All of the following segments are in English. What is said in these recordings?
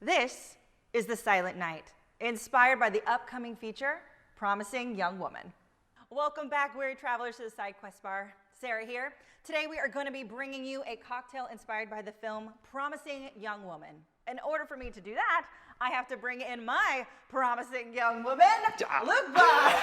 This is The Silent Night, inspired by the upcoming feature, Promising Young Woman. Welcome back, weary travelers, to the SideQuest bar. Sarah here. Today we are going to be bringing you a cocktail inspired by the film Promising Young Woman. In order for me to do that, I have to bring in my promising young woman, Luke Bar.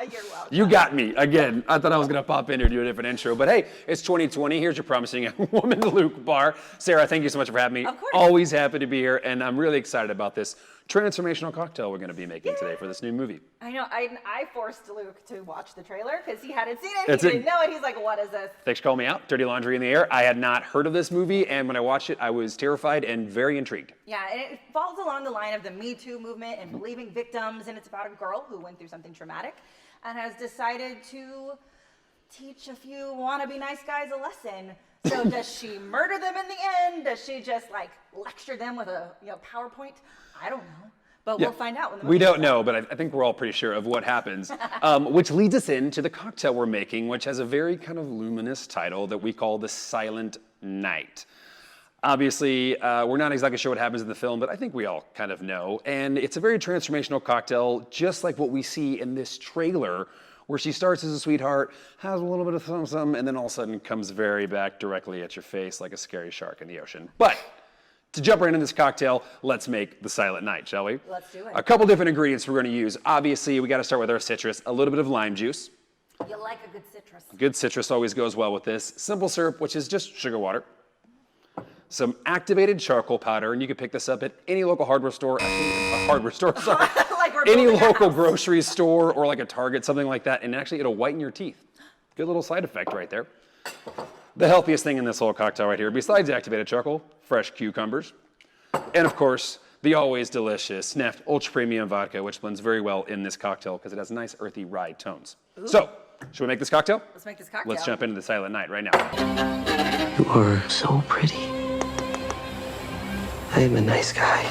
You're welcome. You got me. Again, I thought I was going to pop in here and do a different intro, but hey, it's 2020. Here's your promising young woman, Luke Bar. Sarah, thank you so much for having me. Of course. Always happy to be here, and I'm really excited about this transformational cocktail we're going to be making today for this new movie. I know. I forced Luke to watch the trailer because he hadn't seen it. He didn't know it. He's like, what is this? Thanks for calling me out. Dirty Laundry in the Air. I had not heard of this movie, and when I watched it, I was terrified and very intrigued. Yeah, and it falls along the line of the Me Too movement and believing victims, and it's about a girl who went through something traumatic and has decided to teach a few wannabe nice guys a lesson. So does she murder them in the end? Does she just like lecture them with a PowerPoint? I don't know. But we'll find out when the movie We don't know, but I think we're all pretty sure of what happens. Which leads us into the cocktail we're making, which has a very kind of luminous title that we call The Silent Night. Obviously, we're not exactly sure what happens in the film, but I think we all kind of know. And it's a very transformational cocktail, just like what we see in this trailer, where she starts as a sweetheart, has a little bit of something, and then all of a sudden comes very back directly at your face like a scary shark in the ocean. But to jump right into this cocktail, let's make The Silent Night, shall we? Let's do it. A couple different ingredients we're going to use. Obviously, we got to start with our citrus, a little bit of lime juice. You like a good citrus. Good citrus always goes well with this. Simple syrup, which is just sugar water. Some activated charcoal powder, and you can pick this up at any local hardware store. Sorry. Like we're Any building a local house. grocery store or like a Target, something like that, and actually it'll whiten your teeth. Good little side effect right there. The healthiest thing in this whole cocktail right here, besides activated charcoal, fresh cucumbers, and of course, the always delicious Neft Ultra Premium Vodka, which blends very well in this cocktail because it has nice earthy rye tones. Ooh. So, should we make this cocktail? Let's make this cocktail. Let's jump into The Silent Night right now. You are so pretty. I am a nice guy.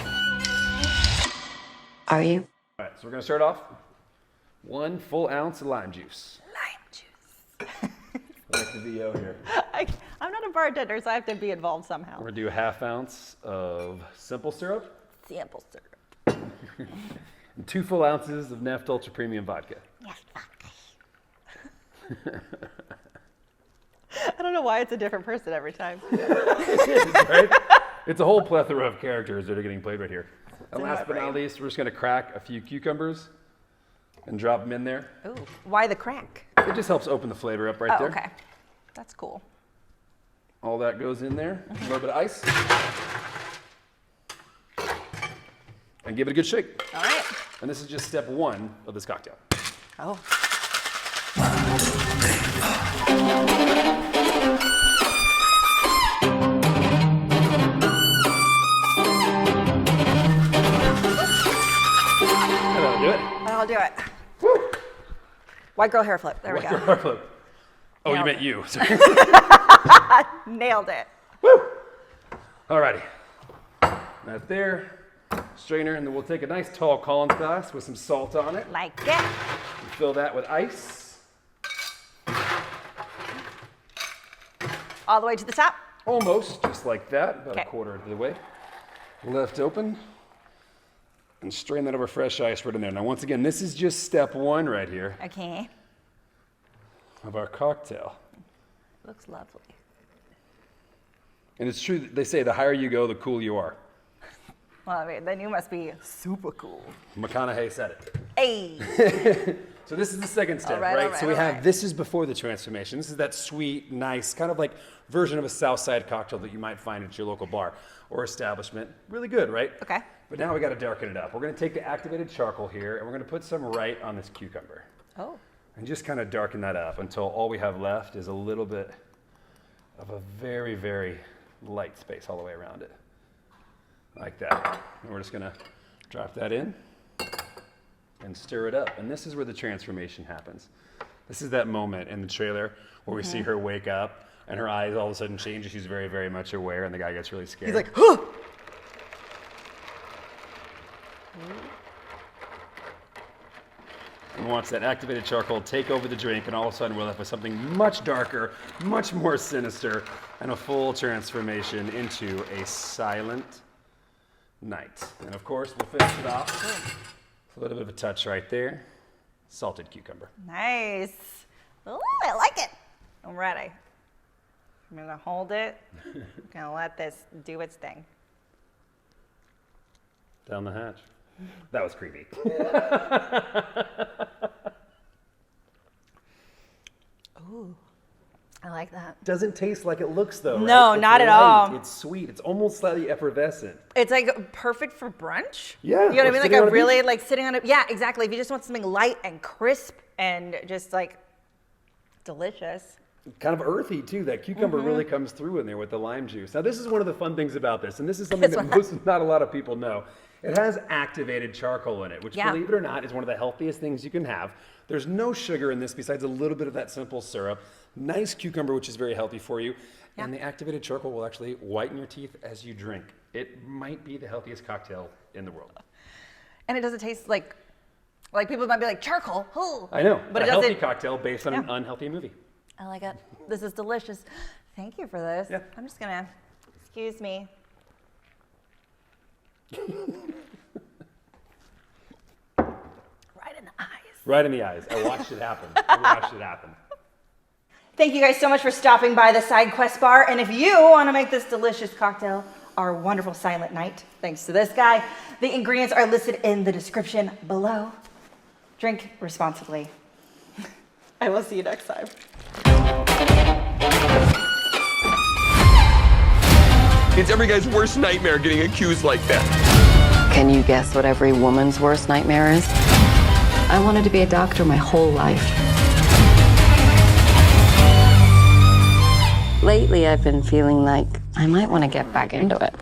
Are you? All right, so we're gonna start off 1 full ounce of lime juice. Lime juice. Like the VO here. I'm not a bartender, so I have to be involved somehow. We're gonna do a 1/2 ounce of simple syrup. Sample syrup. And 2 full ounces of Neft Ultra Premium Vodka. Yes, I don't know why it's a different person every time. Right? It's a whole plethora of characters that are getting played right here. And in last my but not brain. least, we're just gonna crack a few cucumbers and drop them in there. Ooh, why the crack? It just helps open the flavor up right there. Okay. That's cool. All that goes in there. A little bit of ice. And give it a good shake. All right. And this is just step 1 of this cocktail. Oh. That'll do it. I'll do it. Woo. White girl hair flip. There we go. Oh, you Nailed meant it. you. Sorry. Nailed it. Woo! Alrighty. Right there. Strainer, and then we'll take a nice tall Collins glass with some salt on it. Like it. And fill that with ice. All the way to the top. Almost, just like that, about Okay. a quarter of the way. Left open. And strain that over fresh ice right in there. Now, once again, this is just step 1 right here Okay. of our cocktail. Looks lovely. And it's true that they say the higher you go, the cooler you are. Well, I mean, then you must be super cool. McConaughey said it. Hey. So this is the second step, All right, right? all right, So we all have, right. this is before the transformation. This is that sweet, nice, kind of like version of a Southside cocktail that you might find at your local bar or establishment. Really good, right? Okay. But now we got to darken it up. We're going to take the activated charcoal here and we're going to put some right on this cucumber. Oh. And just kind of darken that up until all we have left is a little bit of a very, very light space all the way around it. Like that. And we're just going to drop that in and stir it up. And this is where the transformation happens. This is that moment in the trailer where we see her wake up and her eyes all of a sudden change. She's very, very much aware, and the guy gets really scared. He's like, huh! And watch that activated charcoal take over the drink, and all of a sudden we're left with something much darker, much more sinister, and a full transformation into a silent night. And of course, we'll finish it off with a little bit of a touch right there. Salted cucumber. Nice. Ooh, I like it. I'm ready. I'm gonna hold it. I'm gonna let this do its thing. Down the hatch. That was creepy. Ooh, I like that. Doesn't taste like it looks though. No, right? not It's at all. light, It's sweet. It's almost slightly effervescent. It's like perfect for brunch. Yeah, You know what I or mean? Like sitting on a a really beach. like sitting on a, yeah, exactly. If you just want something light and crisp and just like delicious. Kind of earthy too. That cucumber really comes through in there with the lime juice. Now this is one of the fun things about this, and this is something that not a lot of people know. It has activated charcoal in it, which believe it or not is one of the healthiest things you can have. There's no sugar in this besides a little bit of that simple syrup. Nice cucumber, which is very healthy for you. And the activated charcoal will actually whiten your teeth as you drink. It might be the healthiest cocktail in the world. And it doesn't taste like people might be like charcoal. Ooh. I know, But a it healthy doesn't. cocktail based on an unhealthy movie. I like it. This is delicious. Thank you for this. Yeah. I'm just gonna, excuse me. Right in the eyes. Right in the eyes. I watched it happen. I watched it happen. Thank you guys so much for stopping by the SideQuest bar. And if you want to make this delicious cocktail our wonderful silent night, thanks to this guy, the ingredients are listed in the description below. Drink responsibly. I will see you next time. It's every guy's worst nightmare getting accused like that. Can you guess what every woman's worst nightmare is? I wanted to be a doctor my whole life. Lately, I've been feeling like I might want to get back into it.